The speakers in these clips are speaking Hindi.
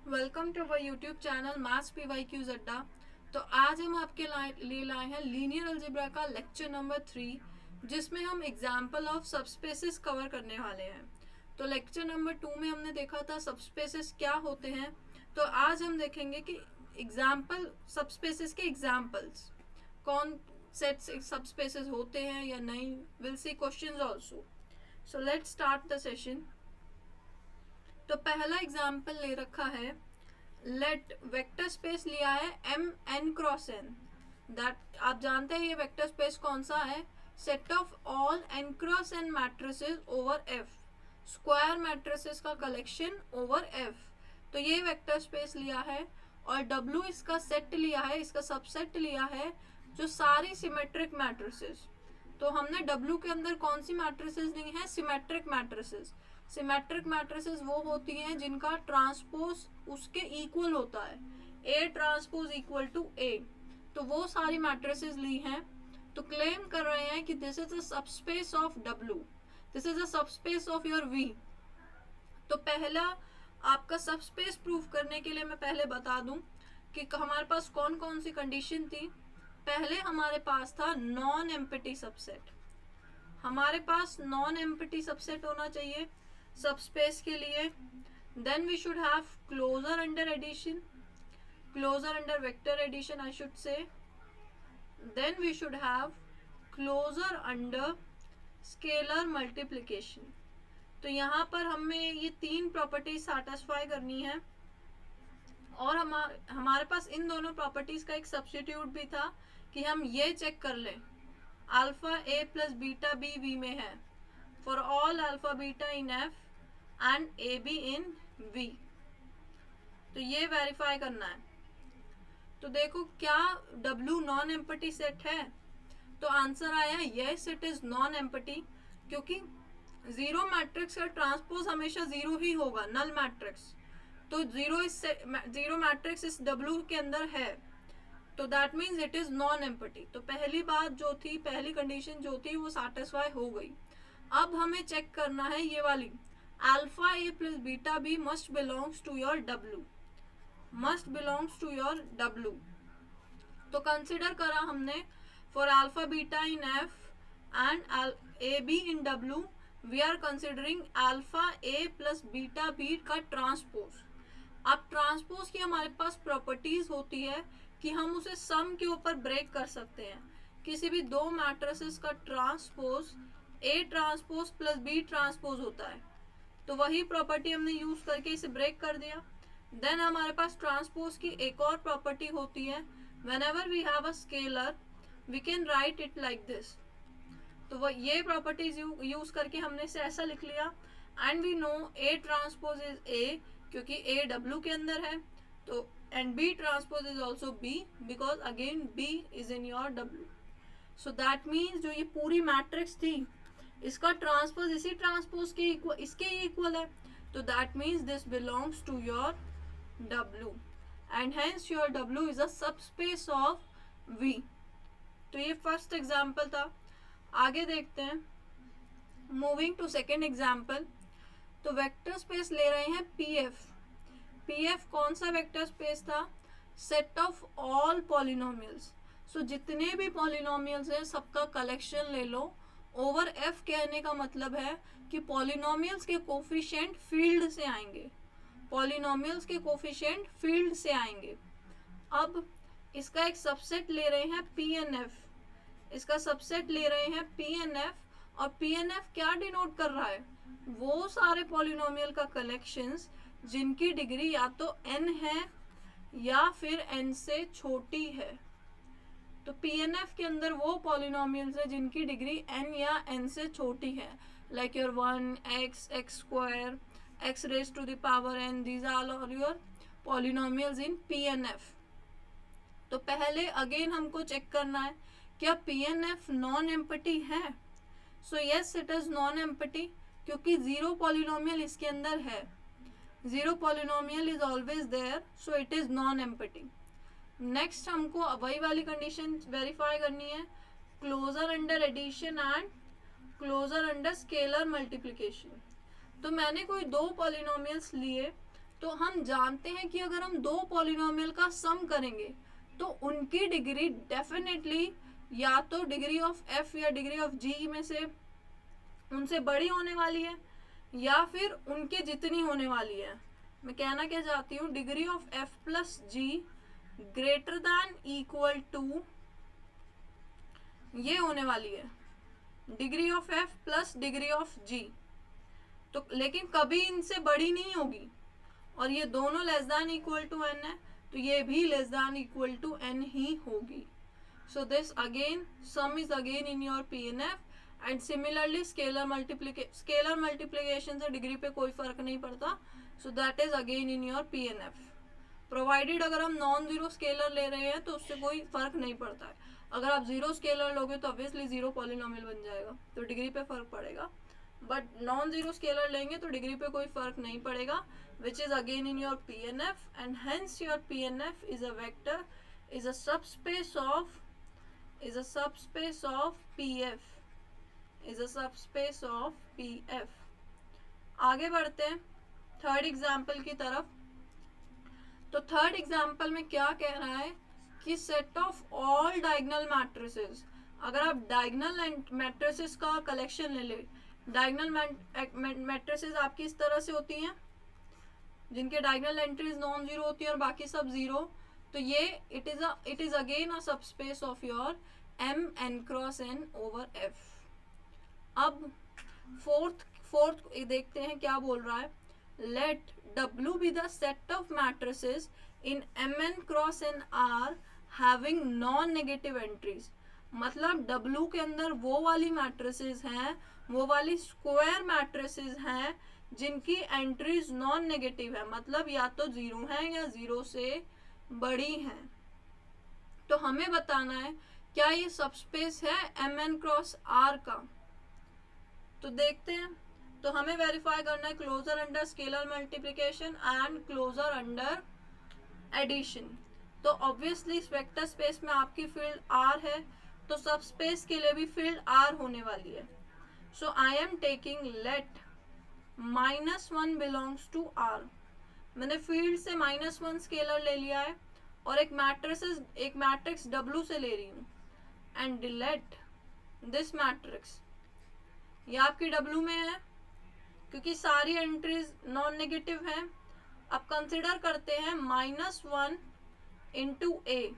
Welcome to our YouTube channel maths PYQs अड्डा। तो आज हम आपके लिए लाए हैं लीनियर अलजेब्रा का लेक्चर नंबर 3, जिसमें हम एग्जाम्पल ऑफ सबस्पेसेस कवर करने वाले हैं। तो लेक्चर नंबर 2 में हमने देखा था सबस्पेसेस क्या होते हैं। तो आज हम देखेंगे कि एग्जाम्पल सबस्पेसेस के एग्जाम्पल्स कौन सेट सबस्पेसेस होते हैं या नहीं। Will see questions also. So let's start the session. तो पहला एग्जाम्पल ले रखा है, लेट वेक्टर स्पेस लिया है M N cross N. That आप जानते हैं ये वेक्टर स्पेस कौन सा है, set of all N cross N matrices over F, square matrices का कलेक्शन ओवर एफ। तो ये वेक्टर स्पेस लिया है और डब्ल्यू इसका सेट लिया है, इसका सबसेट लिया है जो सारी सिमेट्रिक मैट्रिसेस। तो हमने डब्ल्यू के अंदर कौन सी मैट्रिसेस ली हैं, सिमेट्रिक मैट्रिसेस। सिमेट्रिक मैट्रिसेस वो होती हैं जिनका ट्रांसपोज उसके इक्वल होता है, ए ट्रांसपोज इक्वल टू ए। तो वो सारी मैट्रिसेस ली हैं। तो क्लेम कर रहे हैं कि this is a subspace of W, this is a subspace of your V. तो पहला आपका सबस्पेस प्रूफ करने के लिए मैं पहले बता दूं कि हमारे पास कौन कौन सी कंडीशन थी। पहले हमारे पास था नॉन एम्प्टी सबसेट। हमारे पास नॉन एम्प्टी सबसेट होना चाहिए सबस्पेस के लिए। Then we should have closure under addition, closure under vector addition I should say. Then we should have closure under scalar multiplication. तो यहाँ पर हमें ये तीन प्रॉपर्टीज सेटिस्फाई करनी है और हमारे पास इन दोनों प्रॉपर्टीज का एक सब्स्टिट्यूट भी था कि हम ये चेक कर लें alpha A plus beta B V में है for all alpha beta in F and A B in V. तो ये वेरीफाई करना है। तो देखो क्या W नॉन एम्प्टी सेट है। तो आंसर आया yes it is non empty, क्योंकि जीरो मैट्रिक्स का ट्रांसपोज हमेशा जीरो ही होगा, नल मैट्रिक्स। तो जीरो मैट्रिक्स इस W के अंदर है, तो that means it is non empty. तो पहली बात जो थी, पहली कंडीशन जो थी वो सेटिस्फाई हो गई। अब हमें चेक करना है ये वाली, alpha A plus beta B must belongs to your W, must belongs to your W. तो कंसिडर करा हमने for alpha beta in F and A B in W, we are considering alpha A plus beta B का ट्रांसपोज। अब ट्रांसपोज की हमारे पास प्रॉपर्टीज होती है कि हम उसे सम के ऊपर ब्रेक कर सकते हैं। किसी भी दो मैट्रिसेस का transpose A transpose plus B transpose होता है। तो वही प्रॉपर्टी हमने यूज करके इसे ब्रेक कर दिया। देन हमारे पास ट्रांसपोज की एक और प्रॉपर्टी होती है, whenever we have a scalar we can write it like this. तो वो ये प्रॉपर्टीज यूज करके हमने इसे ऐसा लिख लिया and we know A transpose is A, क्योंकि ए डब्ल्यू के अंदर है। तो and B transpose is also B, because again B is in your W. So that means जो ये पूरी मैट्रिक्स थी इसका ट्रांसपोज इसी ट्रांसपोज के इक्वल, इसके इक्वल है। तो that means this belongs to your W and hence your W is a subspace of V। तो ये फर्स्ट एग्जाम्पल था। आगे देखते हैं, मूविंग टू सेकेंड एग्जाम्पल। तो वेक्टर स्पेस ले रहे हैं PF। PF कौन सा वेक्टर स्पेस था, सेट ऑफ ऑल पॉलिनोमियल्स। सो जितने भी पॉलिनोमियल्स हैं सबका कलेक्शन ले लो। ओवर F कहने का मतलब है कि पॉलिनोमियल्स के कोफिशिएंट फील्ड से आएंगे, पॉलिनोमियल्स के कोफिशिएंट फील्ड से आएंगे। अब इसका एक सबसेट ले रहे हैं PNF, इसका सबसेट ले रहे हैं PNF। और PNF क्या डिनोट कर रहा है, वो सारे पॉलिनोमियल का कलेक्शंस जिनकी डिग्री या तो n है या फिर n से छोटी है। तो PNF के अंदर वो पॉलिनोमियल्स है जिनकी डिग्री n या n से छोटी है, like your 1x, x square, x raised to the power n, these are all your polynomials in PNF। तो पहले अगेन हमको चेक करना है क्या PNF नॉन एम्प्टी है। So yes it is non empty, क्योंकि जीरो पॉलिनोमियल इसके अंदर है, zero polynomial is always there, so it is non empty. Next हमको वही वाली कंडीशन वेरीफाई करनी है, closure under addition and closure under scalar multiplication. तो मैंने कोई दो पॉलिनोमियल्स लिए, तो हम जानते हैं कि अगर हम दो पॉलिनोमियल का सम करेंगे तो उनकी डिग्री डेफिनेटली या तो डिग्री ऑफ एफ या डिग्री ऑफ जी में से उनसे बड़ी होने वाली है या फिर उनके जितनी होने वाली है। मैं कहना क्या चाहती हूँ, degree of F plus G greater than equal to ये होने वाली है degree of F plus degree of G. तो लेकिन कभी इनसे बड़ी नहीं होगी और ये दोनों less than equal to N है तो ये भी less than equal to N ही होगी। So this again sum is again in your P N F and similarly scalar multiplication से डिग्री पे कोई फर्क नहीं पड़ता। So that is again in your P N F provided अगर हम नॉन जीरो स्केलर ले रहे हैं तो उससे कोई फर्क नहीं पड़ता है। अगर आप जीरो स्केलर लोगे तो ऑब्वियसली जीरो पॉलिनोमियल बन जाएगा तो डिग्री पे फर्क पड़ेगा, बट नॉन जीरो स्केलर लेंगे तो डिग्री पे कोई फर्क नहीं पड़ेगा, which is again in your PNF, and hence your PNF is a vector, is a subspace of PF, is a subspace of PF। आगे बढ़ते हैं थर्ड एग्जाम्पल की तरफ। तो थर्ड एग्जाम्पल में क्या कह रहा है कि set of all diagonal matrices, अगर आप डायगोनल मैट्रिसेस का कलेक्शन ले ले, डायगोनल मैट्रिसेस आपकी इस तरह से होती हैं जिनके डायगोनल एंट्रीज नॉन जीरो होती है और बाकी सब जीरो, तो ये it is again a subspace of your M N cross N over F. अब फोर्थ देखते हैं क्या बोल रहा है, let W be the set of matrices in Mn cross n R having non-negative entries। मतलब W के अंदर वो वाली मैट्रिसेस हैं, वो वाली स्क्वायर मैट्रिसेस हैं जिनकी एंट्रीज नॉन नेगेटिव है, मतलब या तो जीरो है या जीरो से बड़ी हैं। तो हमें बताना है क्या ये सबस्पेस है Mn क्रॉस R का। तो देखते हैं, तो हमें वेरीफाई करना है closure under scalar multiplication and closure under addition. तो ऑब्वियसली इस वेक्टर स्पेस में आपकी फील्ड R है तो सब स्पेस के लिए भी फील्ड R होने वाली है। So I am taking let -1 belongs to R। मैंने फील्ड से -1 स्केलर ले लिया है और एक मैट्रिक्स W से ले रही हूँ एंड लेट दिस मैट्रिक्स, ये आपकी W में है क्योंकि सारी एंट्रीज नॉन नेगेटिव हैं। अब कंसिडर करते हैं -1 इंटू A,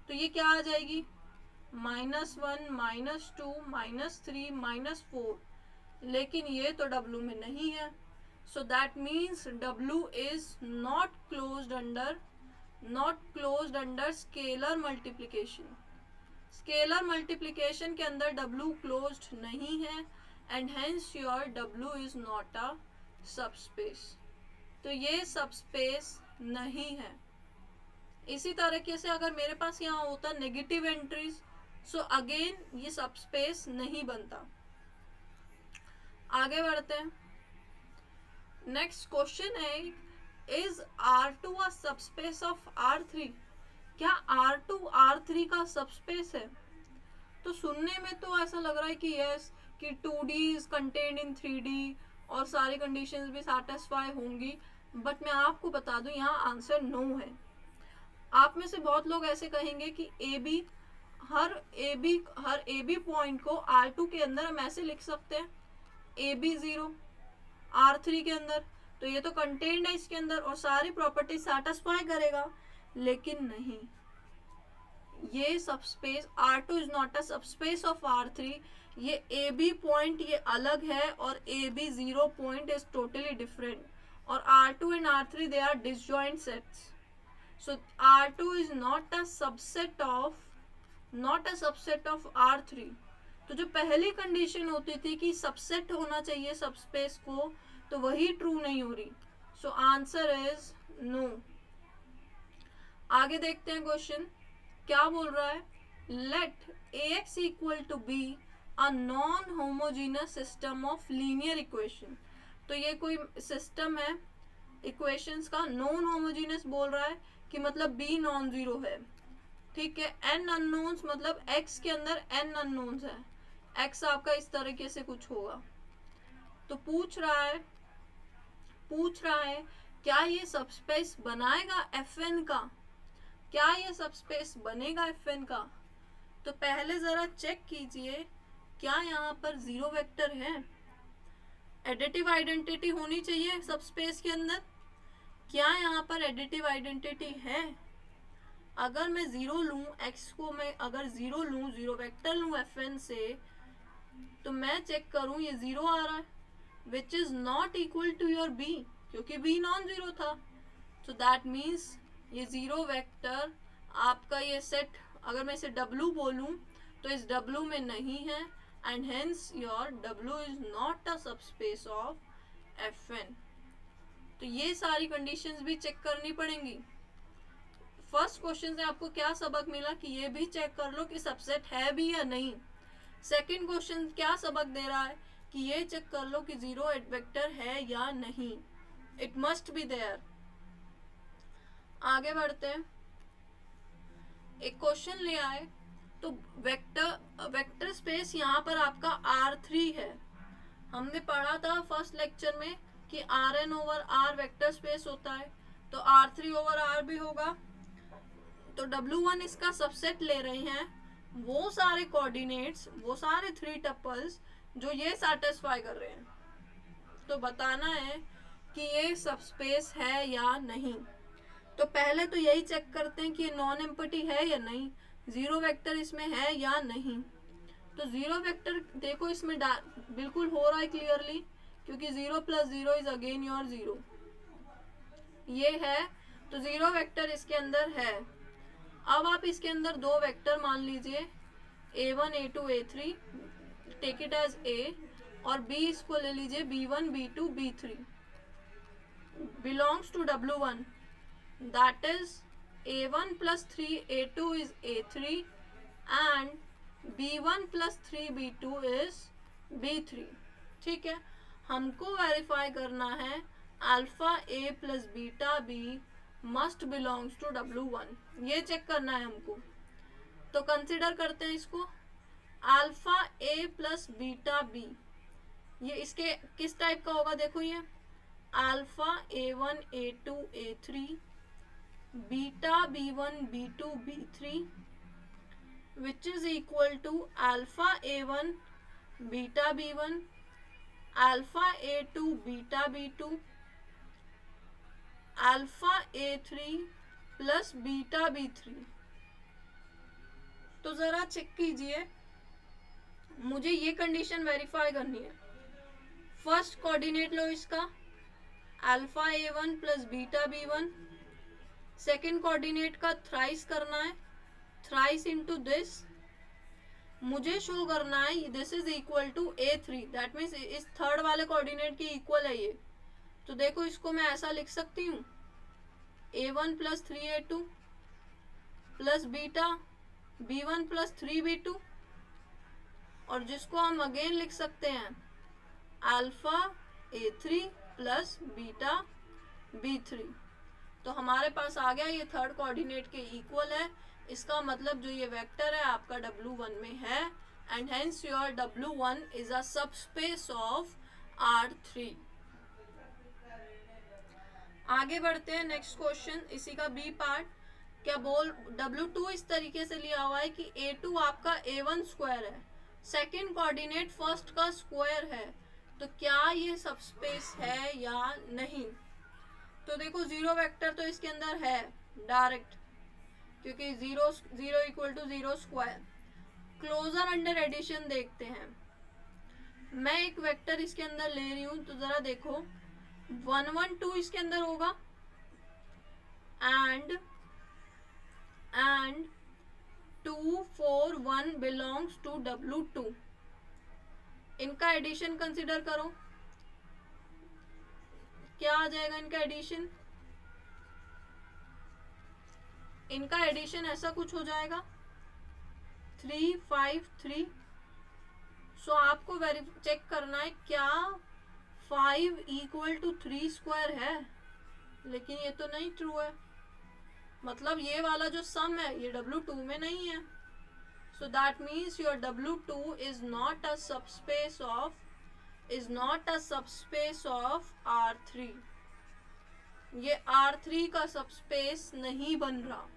तो ये क्या आ जाएगी -1 -2 -3 -4, लेकिन ये तो W में नहीं है। सो that means W is not closed under scalar multiplication. Scalar multiplication के अंदर W क्लोज्ड नहीं है and hence your W is not a subspace. तो ये सबस्पेस नहीं है। इसी तरीके से अगर मेरे पास यहाँ होता नेगेटिव एंट्रीज, सो अगेन ये सबस्पेस नहीं बनता। आगे बढ़ते हैं। नेक्स्ट क्वेश्चन है, is R2 a subspace of R3? क्या R2 R3 का सबस्पेस है? तो सुनने में तो ऐसा लग रहा है कि यस, कि 2D is contained in 3D और सारी कंडीशंस भी सैटिस्फाई होंगी, बट मैं आपको बता दूं यहाँ आंसर नो है। आप में से बहुत लोग ऐसे कहेंगे कि हर ए बी पॉइंट को R2 के अंदर हम ऐसे लिख सकते हैं AB 0 R3 के अंदर, तो ये तो कंटेन्ड है इसके अंदर और सारी प्रॉपर्टी सैटिस्फाई करेगा, लेकिन नहीं, ये subspace R2 is not a subspace of R3। ये AB पॉइंट ये अलग है और AB 0 point is totally different, और R2 and R3 they are disjoint sets. So R2 is not a subset of R3। तो जो पहली कंडीशन होती थी कि सबसेट होना चाहिए सबस्पेस को, तो वही ट्रू नहीं हो रही। So answer is no. आगे देखते हैं क्वेश्चन क्या बोल रहा है, let AX equal to B a non homogeneous system of linear equation. तो ये कोई सिस्टम है इक्वेशंस का, नॉन होमोजीनियस बोल रहा है कि मतलब B नॉन जीरो है, ठीक है। n अननोन्स मतलब x के अंदर n अननोन्स है, x आपका इस तरीके से कुछ होगा। तो पूछ रहा है क्या ये सबस्पेस बनाएगा Fn का? क्या ये सबस्पेस बनेगा Fn का? तो पहले जरा चेक कीजिए, क्या यहाँ पर जीरो वेक्टर है? एडिटिव आइडेंटिटी होनी चाहिए सबस्पेस के अंदर। क्या यहाँ पर एडिटिव आइडेंटिटी है? अगर मैं जीरो लूँ, एक्स को मैं अगर जीरो लूँ, जीरो वेक्टर लूँ Fn से, तो मैं चेक करूँ ये जीरो आ रहा है, which is not equal to your B, क्योंकि बी नॉन जीरो था। तो दैट मीन्स ये जीरो वेक्टर आपका ये सेट, अगर मैं इसे W बोलूँ तो इस W में नहीं है, and hence your W is not a subspace of Fn। तो ये सारी कंडीशंस भी चेक करनी पड़ेंगी। फर्स्ट क्वेश्चन से आपको क्या सबक मिला कि ये भी चेक कर लो कि सबसेट है भी या नहीं। सेकंड क्वेश्चन क्या सबक दे रहा है कि ये चेक कर लो कि जीरो वेक्टर है या नहीं, इट मस्ट बी देयर। आगे बढ़ते हैं, एक क्वेश्चन ले आए तो वेक्टर स्पेस यहाँ पर आपका R3 है। हमने पढ़ा था फर्स्ट लेक्चर में कि Rn over R vector space होता है, तो R3 ओवर R भी होगा। तो W1 इसका सबसेट ले रहे हैं, वो सारे कोऑर्डिनेट्स, वो सारे थ्री टपल्स जो ये सैटिस्फाई कर रहे हैं। तो बताना है कि ये सबस्पेस है या नहीं। तो पहले तो यही चेक करते हैं कि ये नॉन एम्प्टी है या नहीं, जीरो वेक्टर इसमें है या नहीं। तो जीरो वेक्टर देखो इसमें बिल्कुल हो रहा है क्लियरली, क्योंकि zero plus zero is again your zero, ये है। तो जीरो वेक्टर इसके अंदर है। अब आप इसके अंदर दो वेक्टर मान लीजिए, a1 a2 a3, take it as a, और b इसको ले लीजिए b1 b2 b3, belongs to W1, that is a1 plus 3 a2 is a3 and b1 plus 3 b2 is b3। ठीक है, हमको वेरीफाई करना है alpha a plus beta b must belongs to W1, ये चेक करना है हमको। तो कंसिडर करते हैं इसको, alpha a plus beta b, ये इसके किस टाइप का होगा? देखो ये alpha a1 a2 a3 beta b1 b2 b3 which is equal to alpha a1 beta b1 alpha a2 beta b2 alpha a3 plus beta b3। तो जरा चेक कीजिए, मुझे ये कंडीशन वेरीफाई करनी है। फर्स्ट कोऑर्डिनेट लो इसका, alpha a1 plus beta b1। Second coordinate का थ्राइस करना है, थ्राइस इनटू दिस। मुझे शो करना है this is equal to a3, that means इस थर्ड वाले कोऑर्डिनेट के इक्वल है ये। तो देखो इसको मैं ऐसा लिख सकती हूँ, a1 plus 3a2 plus beta b1 plus 3b2, और जिसको हम अगेन लिख सकते हैं alpha a3 plus beta b3। तो हमारे पास आ गया ये थर्ड कोऑर्डिनेट के इक्वल है। इसका मतलब जो ये वेक्टर है आपका W1 में है, and hence your W1 is a subspace of R3। आगे बढ़ते हैं, नेक्स्ट क्वेश्चन इसी का बी पार्ट। क्या बोल W2 इस तरीके से लिया हुआ है कि A2 आपका A1 स्क्वायर है, सेकेंड कोऑर्डिनेट फर्स्ट का स्क्वायर है, तो क्या ये सबस्पेस है या नहीं? तो देखो जीरो वेक्टर तो इसके अंदर है डायरेक्ट, क्योंकि zero zero equal to zero square. Closure under addition देखते हैं, मैं एक वेक्टर इसके अंदर ले रही हूं, तो जरा देखो 1 1 2 इसके अंदर होगा, एंड 2 4 1 बिलोंग्स टू W2। इनका एडिशन कंसिडर करो, क्या आ जाएगा इनका एडिशन? इनका एडिशन ऐसा कुछ हो जाएगा 3 5 3। सो आपको चेक करना है क्या 5 इक्वल टू 3 स्क्वायर है, लेकिन ये तो नहीं ट्रू है, मतलब ये वाला जो सम है ये W2 में नहीं है। सो that means your W2 is not a subspace of R3। ये R3 का सबस्पेस नहीं बन रहा।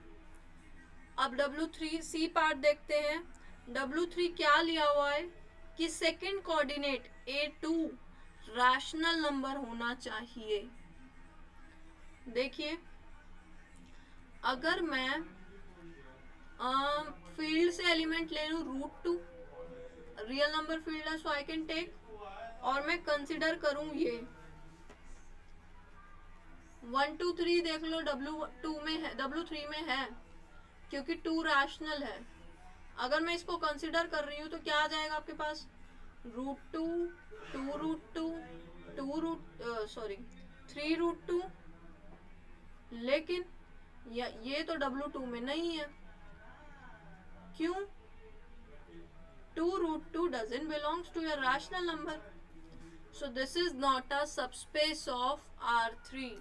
अब W3 सी पार्ट देखते हैं। W3 क्या लिया हुआ है कि second coordinate A2 rational number होना चाहिए। देखिए, अगर मैं फील्ड से एलिमेंट ले लूँ √2, रियल नंबर फील्ड है, सो आई कैन टेक, और मैं कंसिडर करूं ये 1 2 3 देख लो, W2 में है, W3 में है, क्योंकि 2 रैशनल है। अगर मैं इसको कंसिडर कर रही हूँ तो क्या आ जाएगा आपके पास, √2, 2√2, 3√2। लेकिन ये तो W2 में नहीं है। क्यों? 2√2 doesn't belongs to a rational number, so this is not a subspace of R3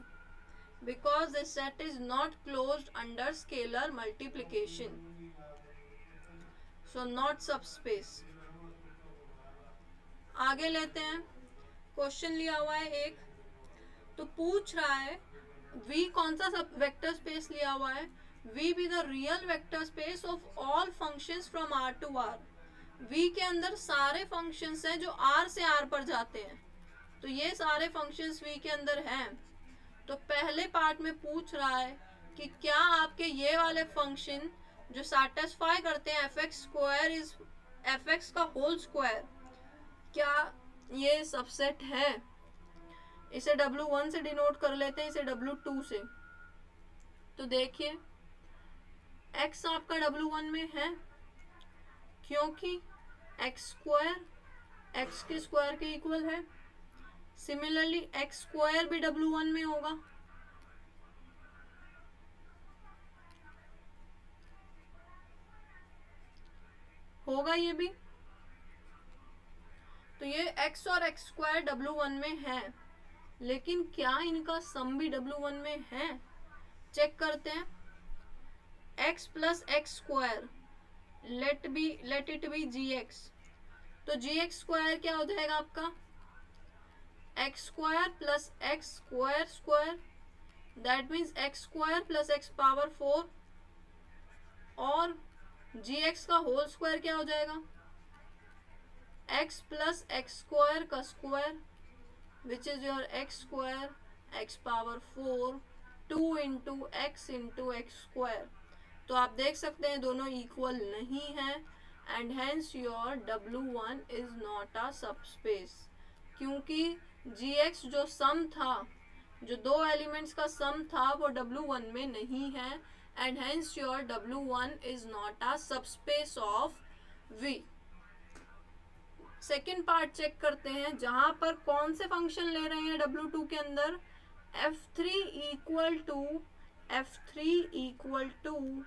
because the set is not closed under scalar multiplication, so not subspace। आगे लेते हैं, क्वेश्चन लिया हुआ है एक, तो पूछ रहा है V कौन सा सब वेक्टर स्पेस लिया हुआ है, V be the real vector space of all functions from R to R। V के अंदर सारे फंक्शंस हैं जो R से R पर जाते हैं, तो ये सारे फंक्शंस V के अंदर हैं। तो पहले पार्ट में पूछ रहा है कि क्या आपके ये वाले फंक्शन जो सैटिस्फाई करते हैं f(x) का होल स्क्वायर, क्या ये सबसेट है। इसे W1 से डिनोट कर लेते हैं, इसे W2 से। तो देखिए, x आपका W1 में है क्योंकि x² x के स्क्वायर के इक्वल है। सिमिलरली x² भी W1 में होगा। ये भी, तो ये x और x² W1 में है, लेकिन क्या इनका सम भी W1 में है? चेक करते हैं। x plus x², let it be gx, तो gx² क्या हो जाएगा आपका, x² plus x² that means x² plus x power 4, और gx का होल स्क्वायर क्या हो जाएगा, x प्लस x² का square which is your x² x power 4 2 into x²। तो आप देख सकते हैं दोनों इक्वल नहीं है, and hence your W1 is not a subspace, क्योंकि gx जो सम था, जो दो एलिमेंट्स का सम था, वो W1 में नहीं है, and hence your W1 is not a subspace of V। Second part check करते हैं, जहां पर कौन से फंक्शन ले रहे हैं W2 के अंदर, f3 equal to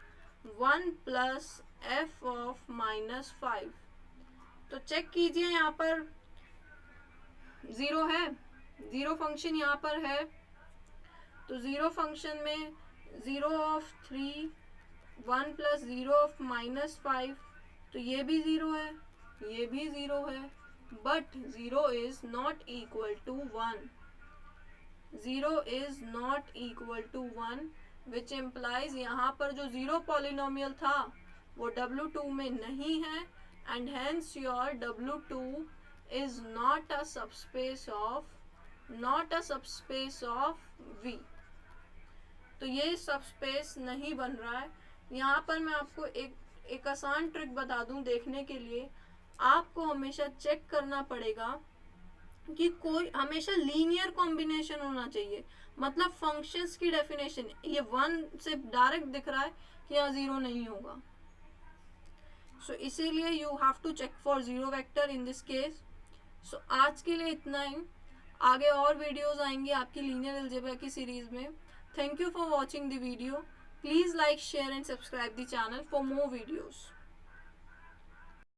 1 plus f of -5। तो चेक कीजिए, यहाँ पर 0 है, 0 फंक्शन यहाँ पर है, तो 0 फंक्शन में 0 ऑफ 3 1 प्लस 0 ऑफ -5, तो ये भी 0 है, ये भी 0 है, but 0 is not equal to 1। 0 is not equal to 1 which implies यहाँ पर जो 0 पॉलिनोमियल था वो W2 में नहीं है, and hence your W2 is not a subspace of V। तो ये सबस्पेस नहीं बन रहा है। यहाँ पर मैं आपको एक आसान ट्रिक बता दूं देखने के लिए। आपको हमेशा चेक करना पड़ेगा कि कोई हमेशा लीनियर कॉम्बिनेशन होना चाहिए, मतलब फंक्शंस की डेफिनेशन ये 1 से डायरेक्ट दिख रहा है कि यहाँ 0 नहीं होगा, सो इसीलिए you have to check for 0 vector in this case. So आज के लिए इतना ही, आगे और वीडियोस आएंगी आपकी लीनियर अलजेब्रा की सीरीज में। Thank you for watching the video. Please like, share and subscribe the channel for more videos.